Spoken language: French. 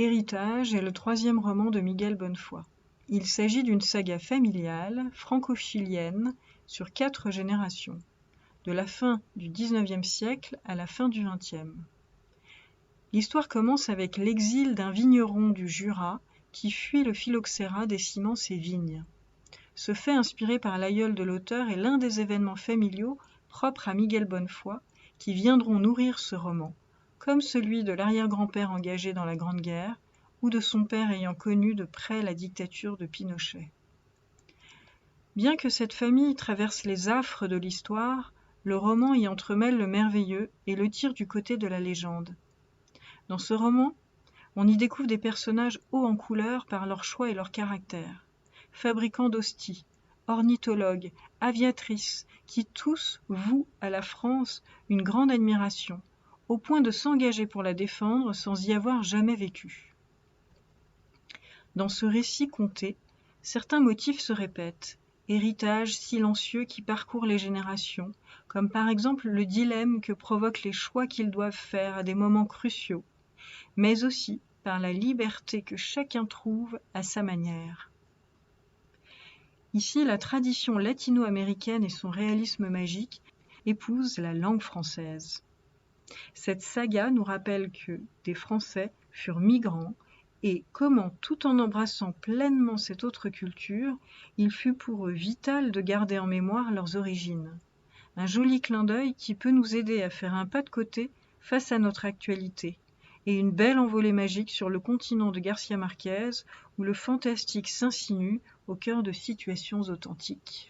Héritage est le troisième roman de Miguel Bonnefoy. Il s'agit d'une saga familiale, franco-chilienne, sur 4 générations, de la fin du XIXe siècle à la fin du XXe. L'histoire commence avec l'exil d'un vigneron du Jura qui fuit le phylloxéra décimant ses vignes. Ce fait inspiré par l'aïeul de l'auteur est l'un des événements familiaux propres à Miguel Bonnefoy qui viendront nourrir ce roman, comme celui de l'arrière-grand-père engagé dans la Grande Guerre ou de son père ayant connu de près la dictature de Pinochet. Bien que cette famille traverse les affres de l'histoire, le roman y entremêle le merveilleux et le tire du côté de la légende. Dans ce roman, on y découvre des personnages hauts en couleur par leur choix et leur caractère. Fabricants d'hosties, ornithologues, aviatrices, qui tous vouent à la France une grande admiration, au point de s'engager pour la défendre sans y avoir jamais vécu. Dans ce récit conté, certains motifs se répètent, héritage silencieux qui parcourt les générations, comme par exemple le dilemme que provoquent les choix qu'ils doivent faire à des moments cruciaux, mais aussi par la liberté que chacun trouve à sa manière. Ici, la tradition latino-américaine et son réalisme magique épousent la langue française. Cette saga nous rappelle que des Français furent migrants et comment, tout en embrassant pleinement cette autre culture, il fut pour eux vital de garder en mémoire leurs origines. Un joli clin d'œil qui peut nous aider à faire un pas de côté face à notre actualité, et une belle envolée magique sur le continent de Garcia Marquez où le fantastique s'insinue au cœur de situations authentiques.